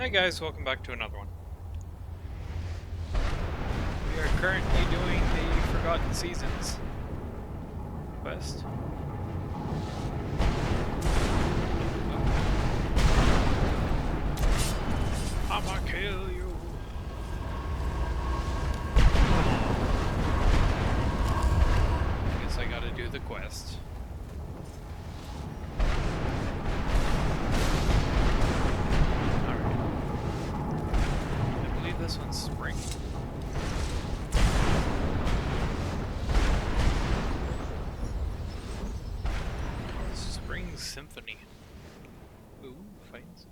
Hey guys, welcome back to another one. We are currently doing the Forgotten Seasons quest. I'ma kill you. I guess I gotta do the quest. This one's spring. Spring Symphony. Ooh, fancy.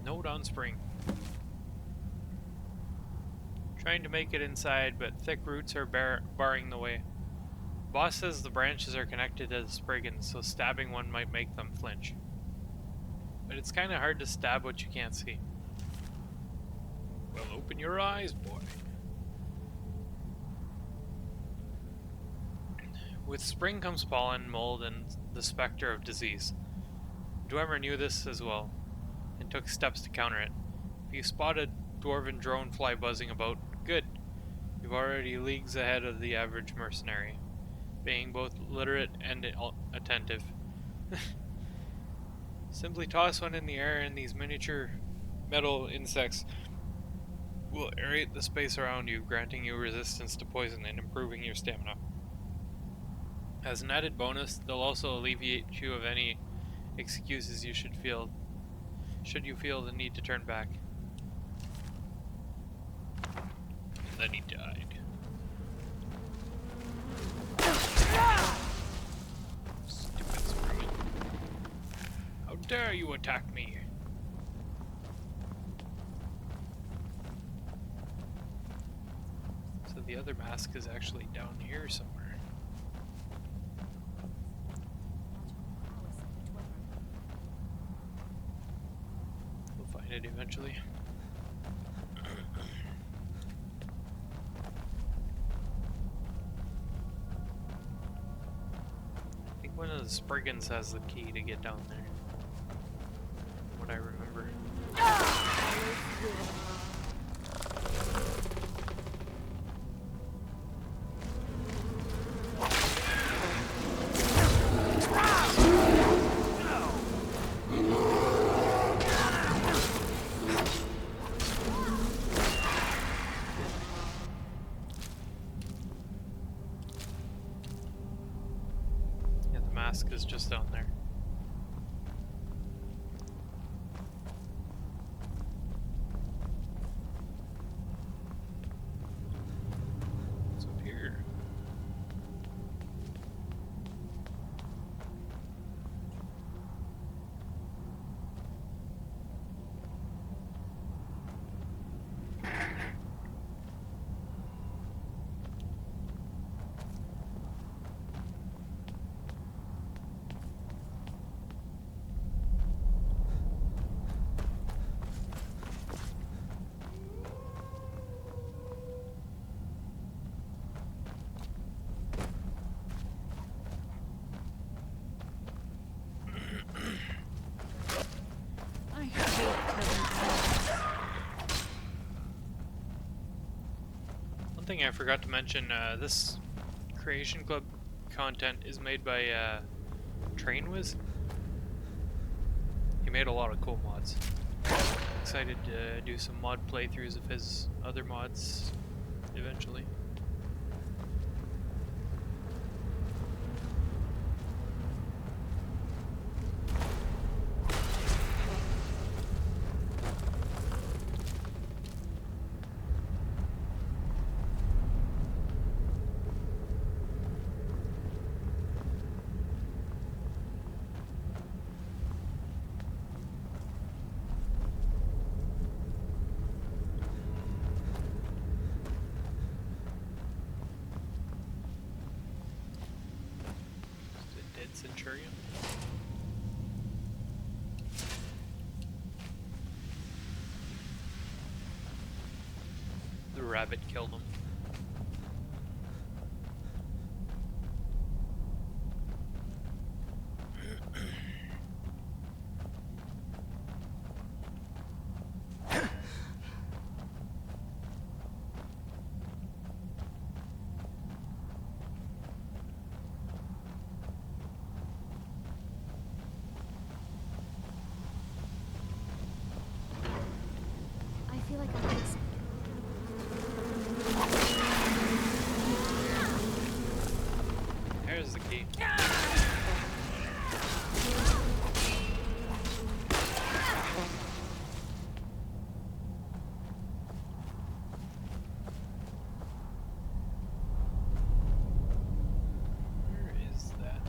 Note on spring. Trying to make it inside, but thick roots are barring the way. Boss says the branches are connected to the spriggans, so stabbing one might make them flinch. But it's kinda hard to stab what you can't see. Well, open your eyes, boy. With spring comes pollen, mold, and the specter of disease. Dwemer knew this as well, and took steps to counter it. If you spot a dwarven drone fly buzzing about, good. You're already leagues ahead of the average mercenary, being both literate and attentive. Simply toss one in the air and these miniature metal insects will aerate the space around you, granting you resistance to poison and improving your stamina. As an added bonus, they'll also alleviate you of any excuses you should you feel the need to turn back. And then he died. Stupid spring. How dare you attack me? So the other mask is actually down here somewhere. We'll find it eventually. One of the Spriggans has the key to get down there. From what I remember. Mask is just down there. It's up here. One thing I forgot to mention, this Creation Club content is made by Trainwiz. He made a lot of cool mods. Excited to do some mod playthroughs of his other mods eventually. Centurion. The rabbit killed him. I feel like I just... There's the key. Where is that?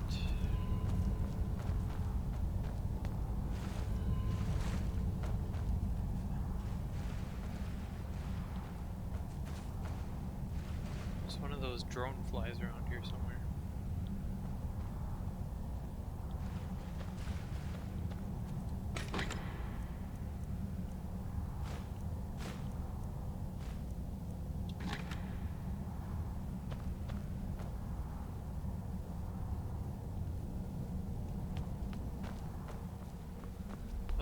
There's one of those drone flies around here somewhere.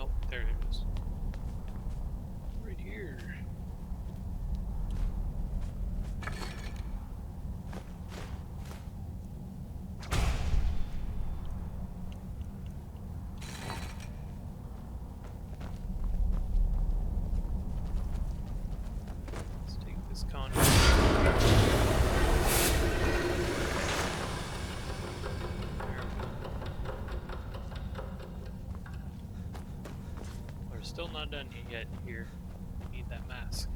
Oh, there it is. Right here. Let's take this conduit. There we go. We're still not done yet here. We need that mask.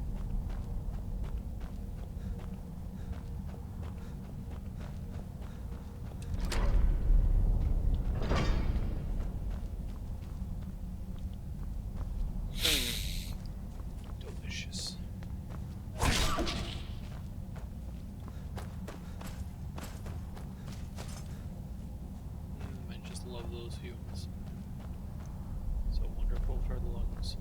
Delicious. I just love those fumes. So wonderful for the lungs.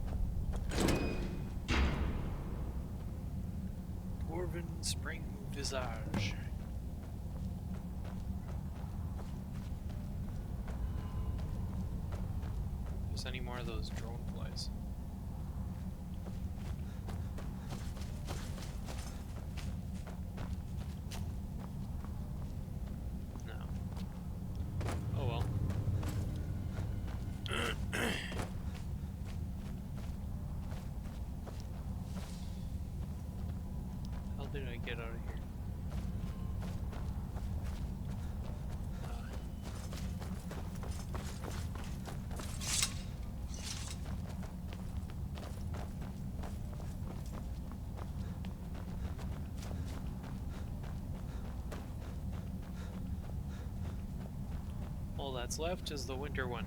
Dwarven Spring Visage. There's any more of those drone flies? No. Oh well. How did I get out of here? All that's left is the winter one.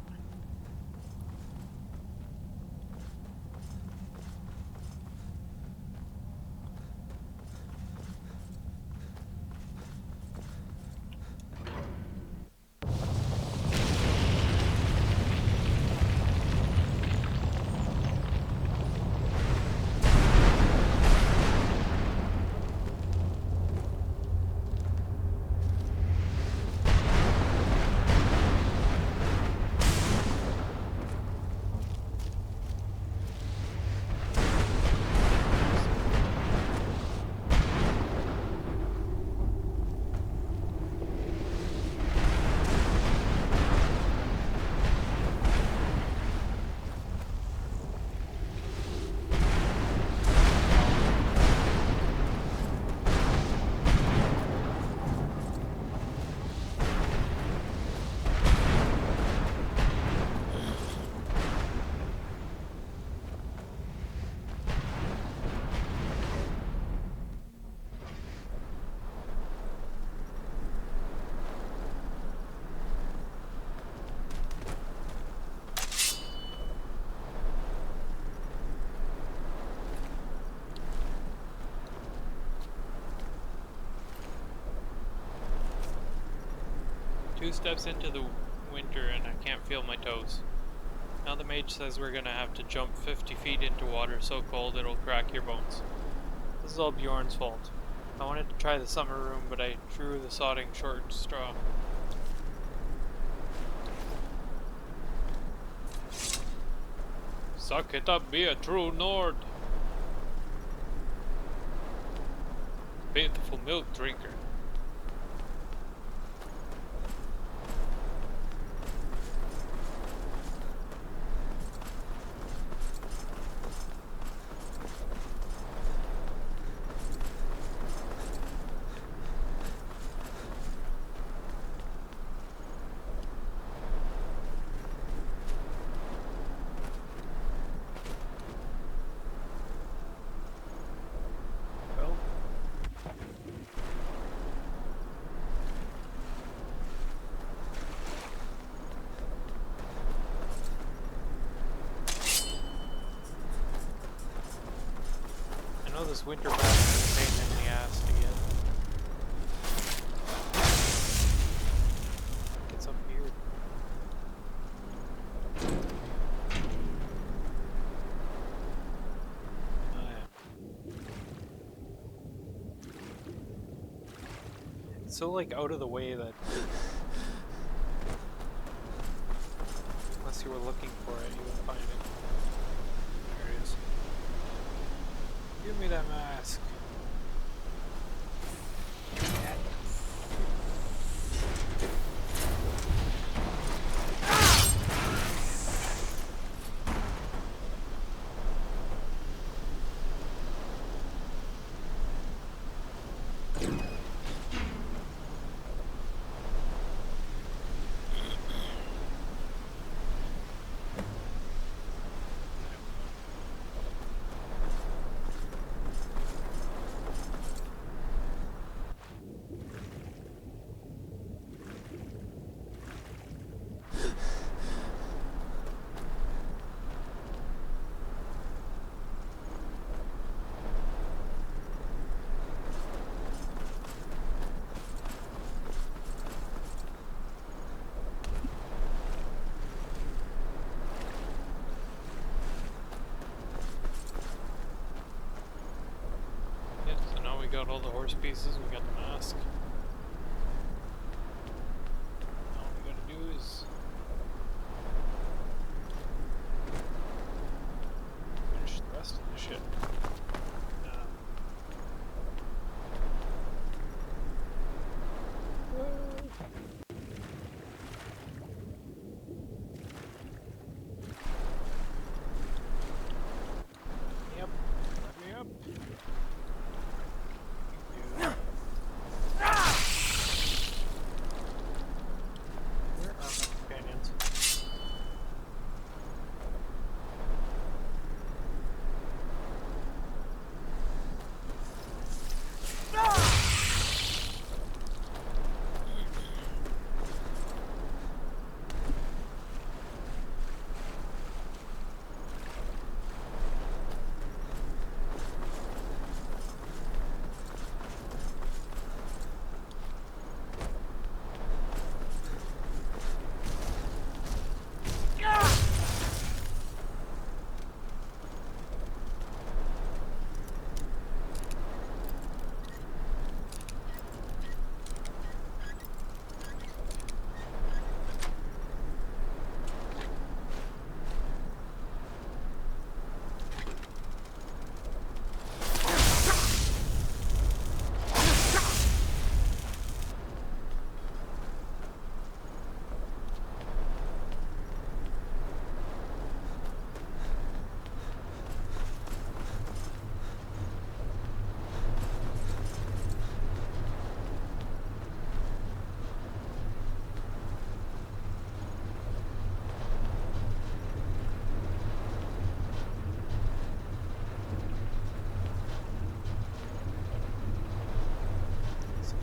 Two steps into the winter and I can't feel my toes. Now the mage says we're gonna have to jump 50 feet into water so cold it'll crack your bones. This is all Bjorn's fault. I wanted to try the summer room, but I drew the sodding short straw. Suck it up, be a true Nord. Faithful milk drinker. Well, I know this winter pass is a pain in the ass to get. Gets up here. Oh yeah. It's so like out of the way that unless you were looking for it, you would find it. There it is. Give me that mask. Yep, so now we got all the horse pieces, we got the mask. All we gotta do is finish the rest of the shit. Yep, let me up. Where are my companions?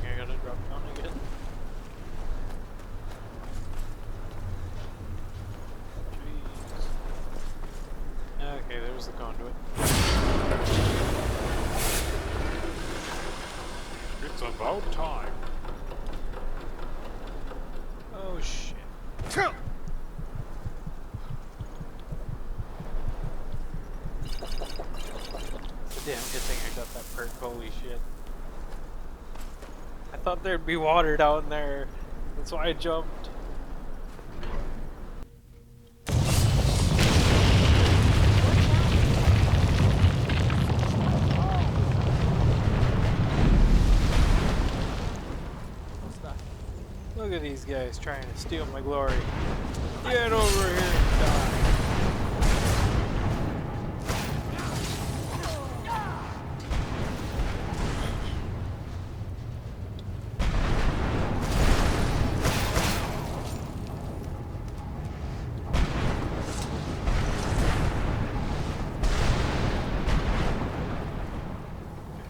I gotta drop down again. Jeez. Okay, there's the conduit. It's about time. Oh shit. It's a damn good thing I got that perk. Holy shit. I thought there'd be water down there. That's why I jumped. Look at these guys trying to steal my glory. Get over here and die.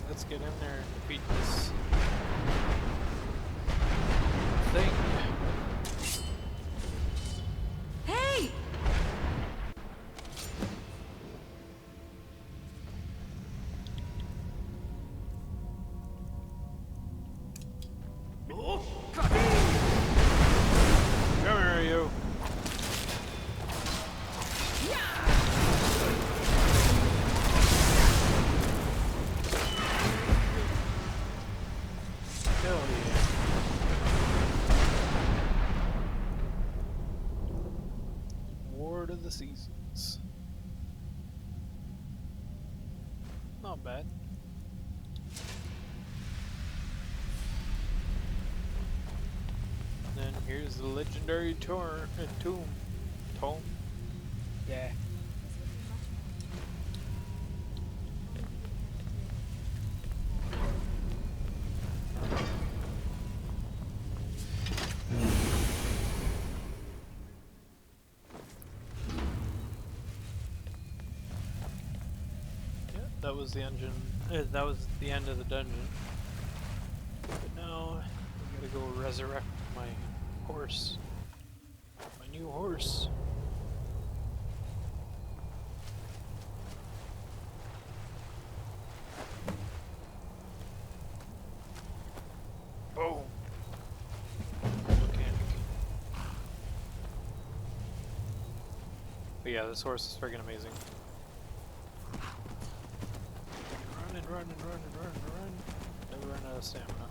Let's get in there and defeat this thing. Hey! Come here, you. Hell yeah. Ward of the Seasons. Not bad. And then here's the legendary tomb. Tome? Yeah. That was the engine. That was the end of the dungeon. But now I gotta go resurrect my horse. My new horse. Boom. Mechanic. But yeah, this horse is freaking amazing. Run and run and run and run. Never run out of stamina.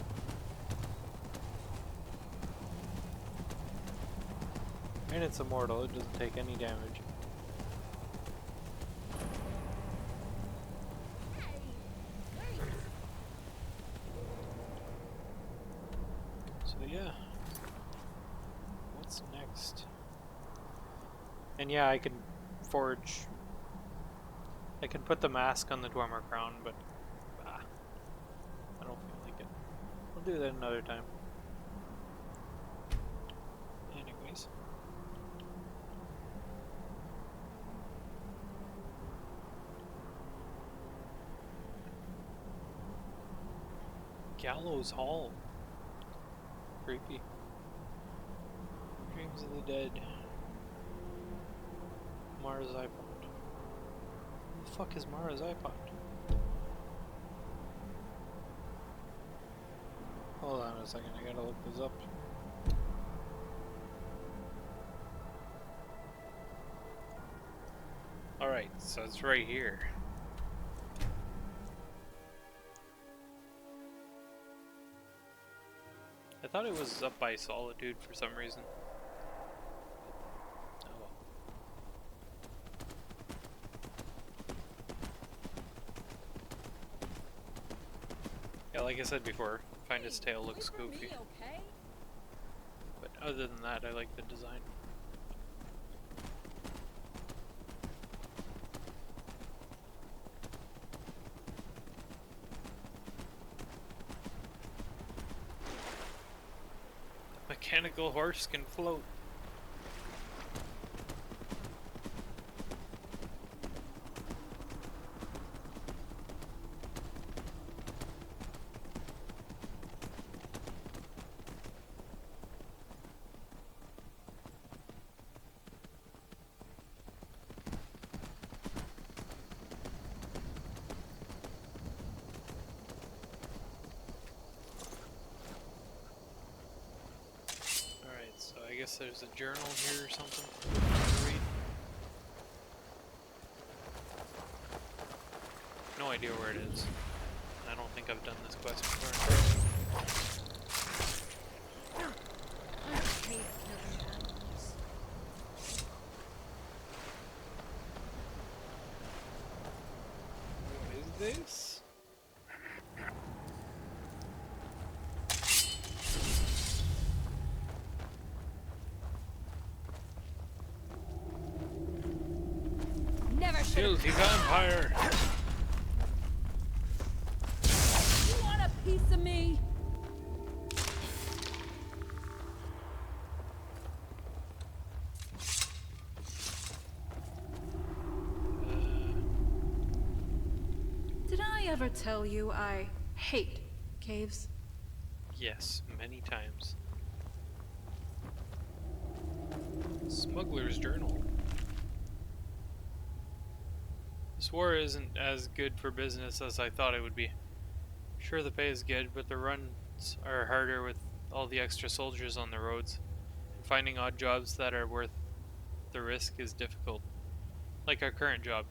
And it's immortal, it doesn't take any damage. So yeah. What's next? And yeah, I can forge. I can put the mask on the Dwemer crown, but I don't feel like it. We'll do that another time. Anyways. Gallows Hall. Creepy. Dreams of the Dead. Mara's iPod. Who the fuck is Mara's iPod? Hold on a second, I gotta look this up. Alright, so it's right here. I thought it was up by Solitude for some reason. Oh well. Yeah, like I said before, Find Its Tail looks goofy. But other than that, I like the design. Mechanical horse can float. So I guess there's a journal here or something to read. No, idea where it is. I don't think I've done this quest before. I hate killing animals. What is this? Never should Filthy vampire! You want a piece of me? Did I ever tell you I hate caves? Yes, many times. Smuggler's Journal. This war isn't as good for business as I thought it would be. Sure, the pay is good, but the runs are harder with all the extra soldiers on the roads, and finding odd jobs that are worth the risk is difficult. Like our current job.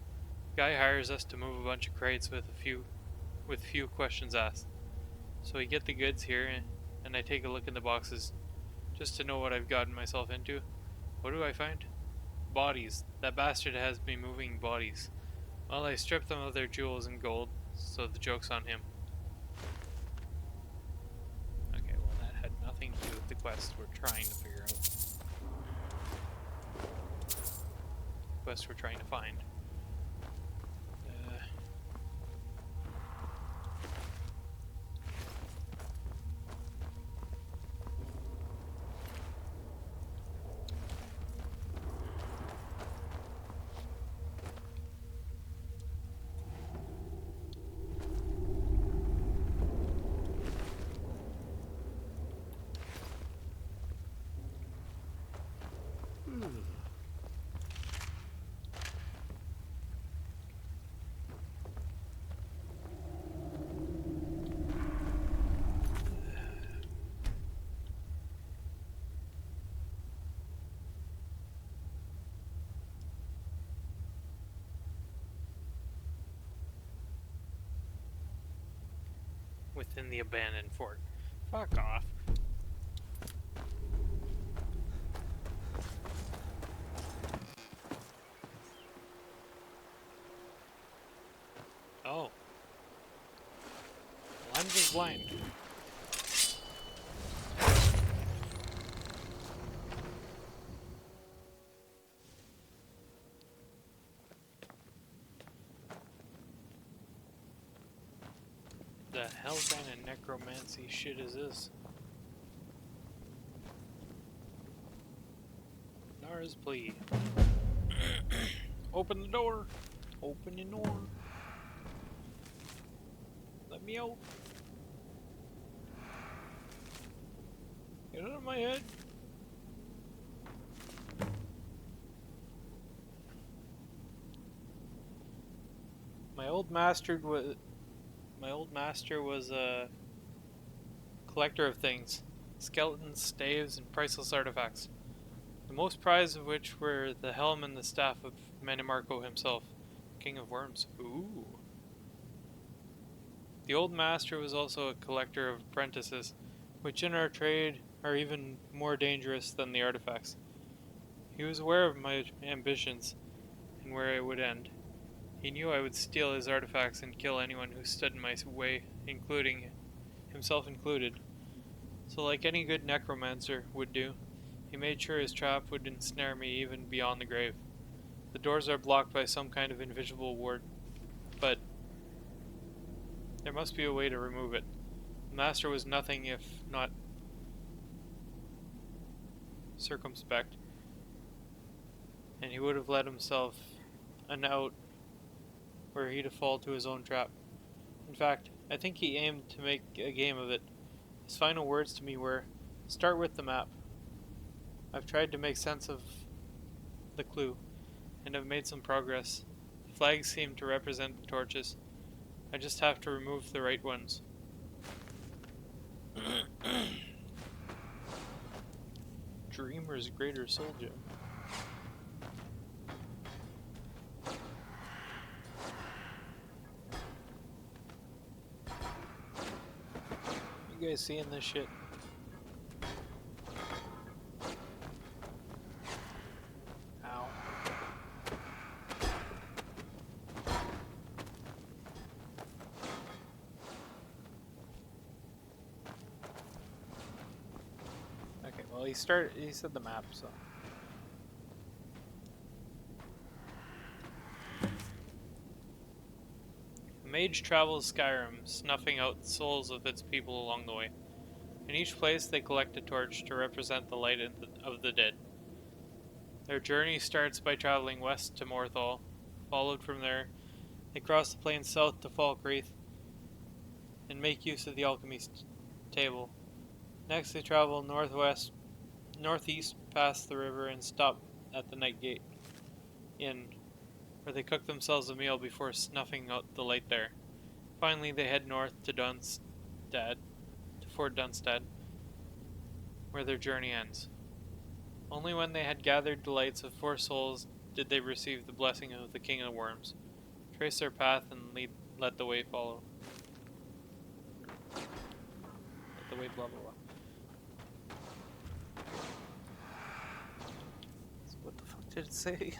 Guy hires us to move a bunch of crates with few questions asked. So we get the goods here, and I take a look in the boxes, just to know what I've gotten myself into. What do I find? Bodies. That bastard has me moving bodies. Well, I strip them of their jewels and gold, so the joke's on him. Okay, well that had nothing to do with the quest we're trying to figure out. The quest we're trying to find. Within the abandoned fort. Fuck off. Oh. Well, I'm just blind. The hell kind of necromancy shit is this? Nara's plea. Open the door. Open the door. Let me out. Get out of my head. My old master was a collector of things. Skeletons, staves, and priceless artifacts. The most prized of which were the helm and the staff of Manimarco himself, King of Worms. Ooh. The old master was also a collector of apprentices, which in our trade are even more dangerous than the artifacts. He was aware of my ambitions and where it would end. He knew I would steal his artifacts and kill anyone who stood in my way, including himself included. So like any good necromancer would do, he made sure his trap would ensnare me even beyond the grave. The doors are blocked by some kind of invisible ward, but there must be a way to remove it. The master was nothing if not circumspect, and he would have let himself an out were he to fall to his own trap. In fact, I think he aimed to make a game of it. His final words to me were, "Start with the map." I've tried to make sense of the clue, and have made some progress. The flags seem to represent the torches. I just have to remove the right ones. Dreamer's Greater Soul Gem. You guys seeing this shit? Ow. Okay, well he said the map, so. A mage travels Skyrim, snuffing out the souls of its people along the way. In each place they collect a torch to represent the light of the dead. Their journey starts by traveling west to Morthal. Followed from there, they cross the plains south to Falkreath and make use of the alchemy's table. Next they travel northeast past the river and stop at the Night Gate Inn, where they cook themselves a meal before snuffing out the light there. Finally they head north to Fort Dunstad, where their journey ends. Only when they had gathered the lights of 4 souls did they receive the blessing of the King of the Worms. Trace their path and let the way follow. Let the way blah blah blah. So what the fuck did it say?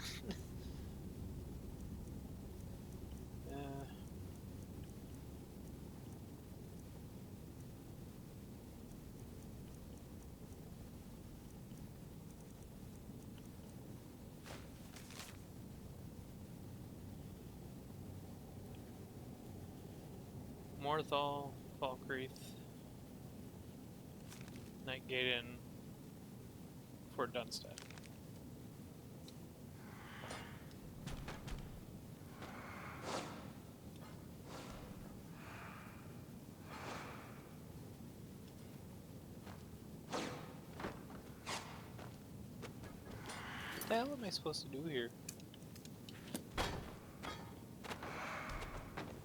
Morthal, Falkreath, Nightgate Inn, Fort Dunstad. What the hell am I supposed to do here?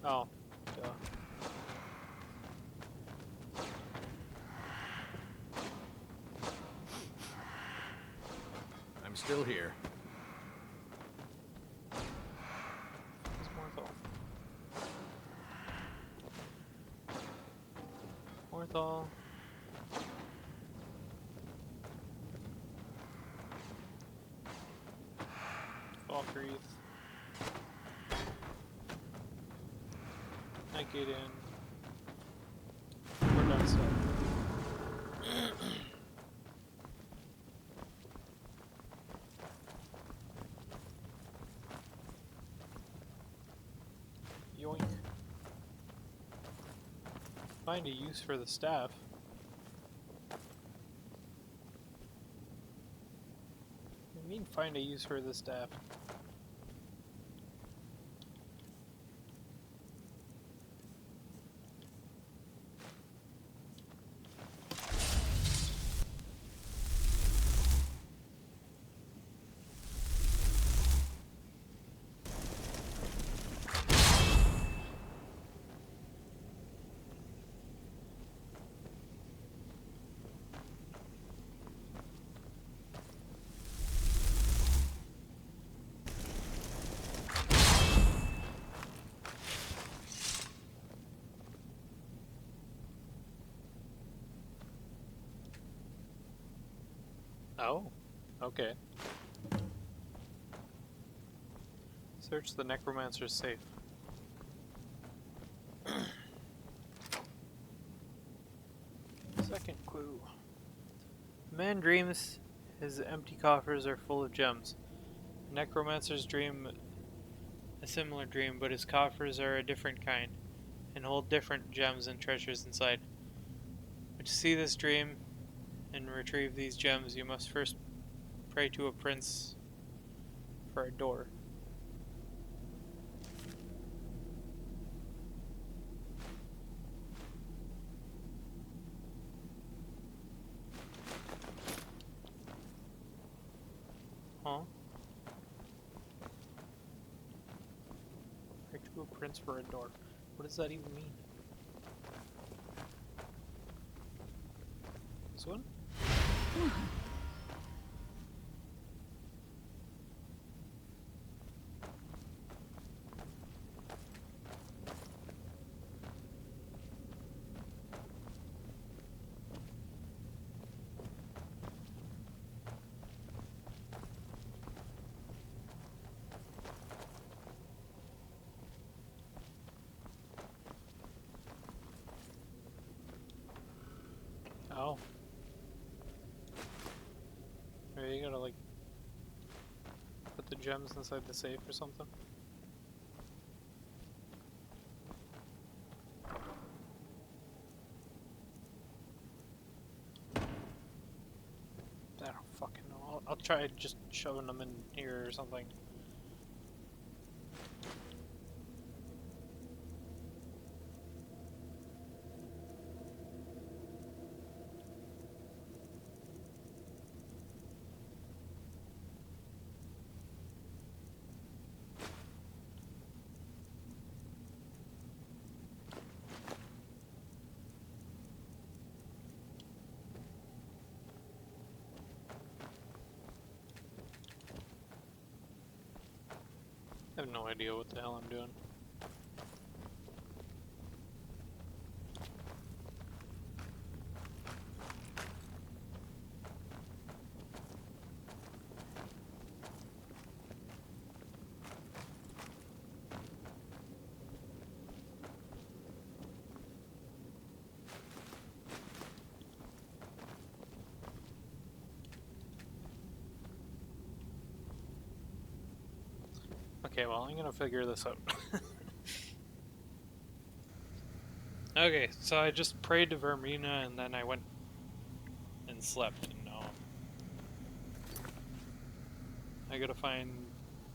Oh, duh. I'm still here. Where's Morthal? Morthal. Falkreath. Nightgate Inn. Fort Dunstad. Yoink. Find a use for the staff. What do you mean find a use for the staff? Oh, okay. Search the necromancer's safe. Second clue. A man dreams his empty coffers are full of gems. Necromancers dream a similar dream, but his coffers are a different kind and hold different gems and treasures inside. But to see this dream and retrieve these gems, you must first pray to a prince for a door. Huh? Pray to a prince for a door. What does that even mean? This one? the gems inside the safe or something? I don't fucking know. I'll try just shoving them in here or something. I have no idea what the hell I'm doing. Okay, well, I'm gonna figure this out. Okay, so I just prayed to Vermina and then I went and slept, and now I gotta find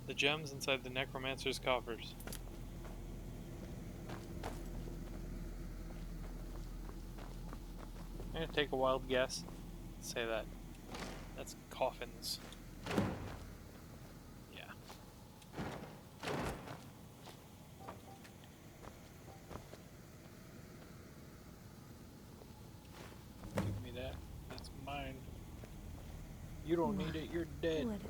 the gems inside the necromancer's coffers. I'm gonna take a wild guess. Say that. That's coffins. Yeah. Give me that. That's mine. You don't need it, you're dead. What is it?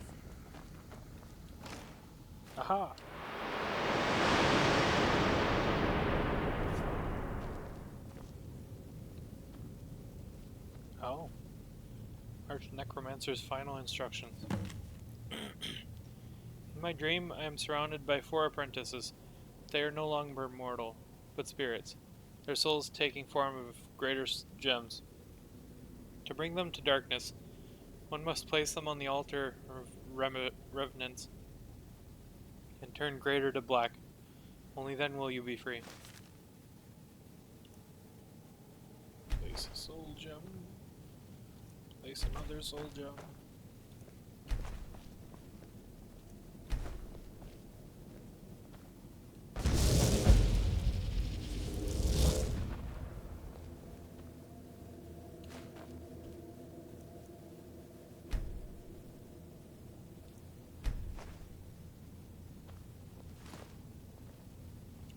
Aha! Oh. Arch Necromancer's final instructions. In my dream, I am surrounded by 4 apprentices. They are no longer mortal, but spirits, their souls taking form of greater gems. To bring them to darkness, one must place them on the altar of revenants and turn greater to black. Only then will you be free. Place a soul gem. Place another soul gem.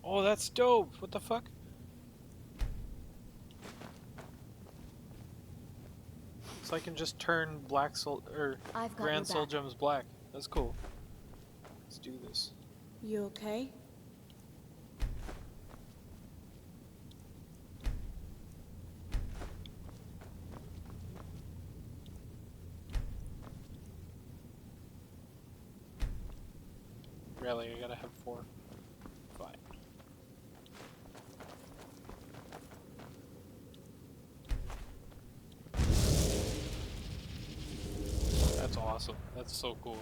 Oh, that's dope! What the fuck? So I can just turn black soul or I've got grand your soul back. gems black. That's cool. Let's do this. You okay? Really, I gotta have 4. Fine. That's awesome. That's so cool.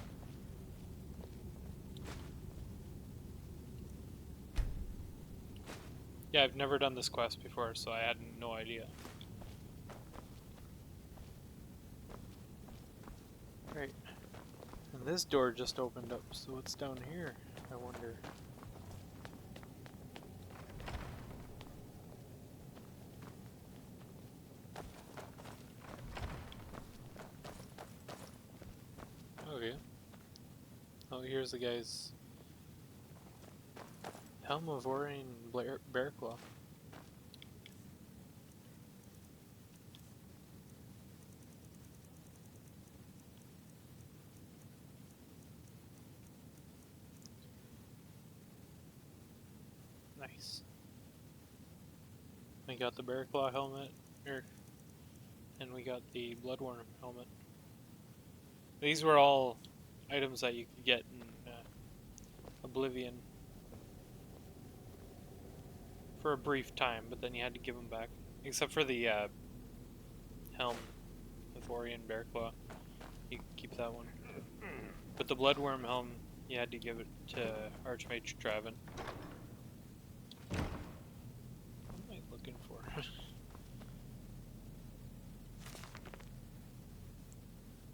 Yeah, I've never done this quest before, so I had no idea. Right. And this door just opened up, so what's down here? I wonder. Okay. Oh, here's the guy's Helm of Orion Bearclaw. Nice. We got the Bearclaw helmet, and we got the Bloodworm helmet. These were all items that you could get in Oblivion for a brief time, but then you had to give them back. Except for the helm of Orion Bearclaw. You can keep that one. But the Bloodworm helm you had to give it to Archmage Traven. What am I looking for? I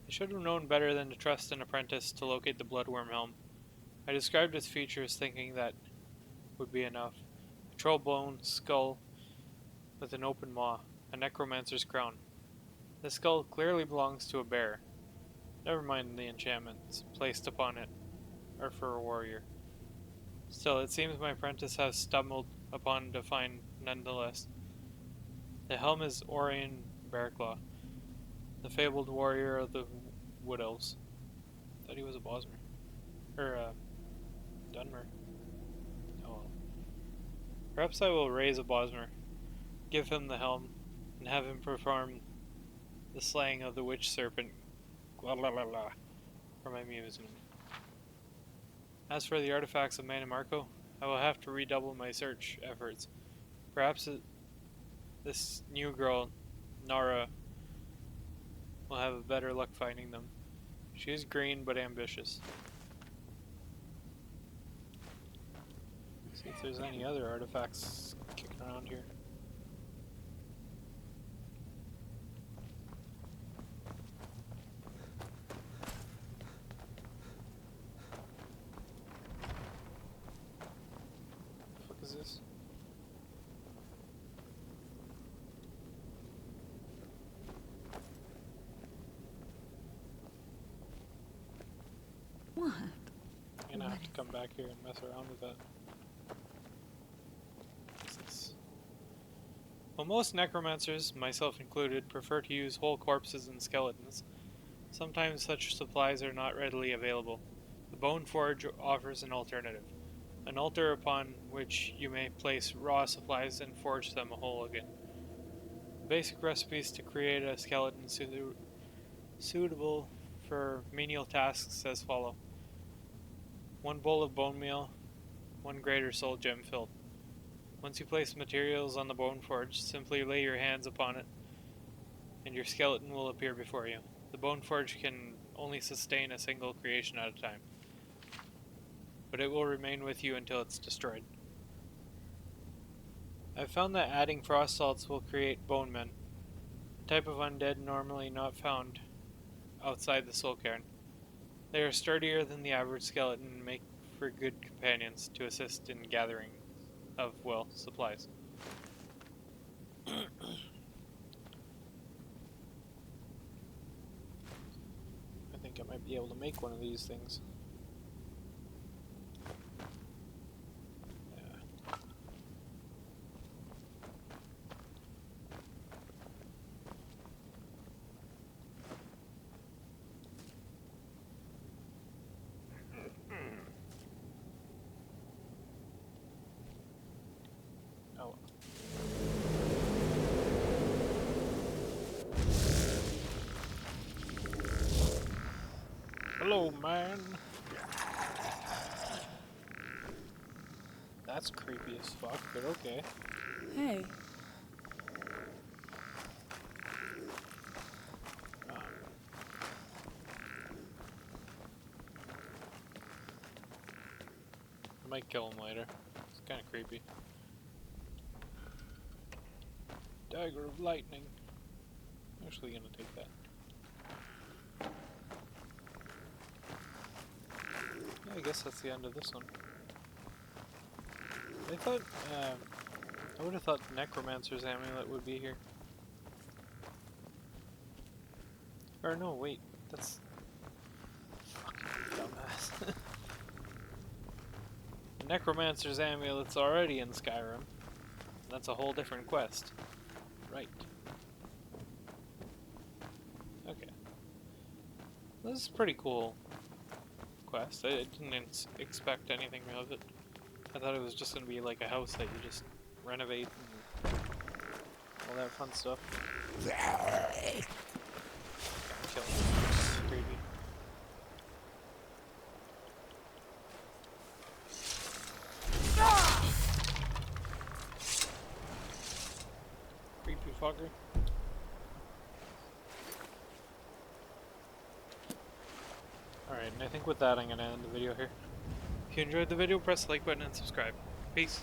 should have known better than to trust an apprentice to locate the Bloodworm Helm. I described its features thinking that would be enough. A troll bone skull with an open maw, a necromancer's crown. The skull clearly belongs to a bear. Never mind the enchantments placed upon it are for a warrior. Still, it seems my apprentice has stumbled upon to find nonetheless. The helm is Orion Bearclaw, the fabled warrior of the Wood Elves. Thought he was a Bosmer. Dunmer. Oh well. Perhaps I will raise a Bosmer, give him the helm, and have him perform the slaying of the witch serpent for my amusement. As for the artifacts of Mana Marco, I will have to redouble my search efforts. Perhaps this new girl, Nara, will have a better luck finding them. She is green but ambitious. See if there's any other artifacts kicking around here. The fuck is this? What? I'm gonna have to come back here and mess around with that. What's this? While most necromancers, myself included, prefer to use whole corpses and skeletons, sometimes such supplies are not readily available. The Bone Forge offers an alternative, an altar upon which you may place raw supplies and forge them whole again. The basic recipes to create a skeleton suitable for menial tasks as follow. 1 bowl of bone meal, 1 greater soul gem filled. Once you place materials on the bone forge, simply lay your hands upon it, and your skeleton will appear before you. The bone forge can only sustain a single creation at a time, but it will remain with you until it's destroyed. I've found that adding frost salts will create bone men, a type of undead normally not found outside the soul cairn. They are sturdier than the average skeleton and make for good companions to assist in gathering of, well, supplies. I think I might be able to make one of these things. Yeah. Oh. Hello, man. That's creepy as fuck, but okay. Hey. I might kill him later. It's kind of creepy. Dagger of lightning. I'm actually gonna take that. Yeah, I guess that's the end of this one. I thought, I would have thought Necromancer's Amulet would be here. Or no, wait, that's... Fucking dumbass. The Necromancer's Amulet's already in Skyrim. That's a whole different quest. Right. Okay. This is a pretty cool quest. I didn't expect anything of it. I thought it was just going to be like a house that you just renovate and all that fun stuff. Kill him. It's creepy. Creepy fucker. Alright, and I think with that I'm going to end the video here. If you enjoyed the video, press the like button and subscribe. Peace.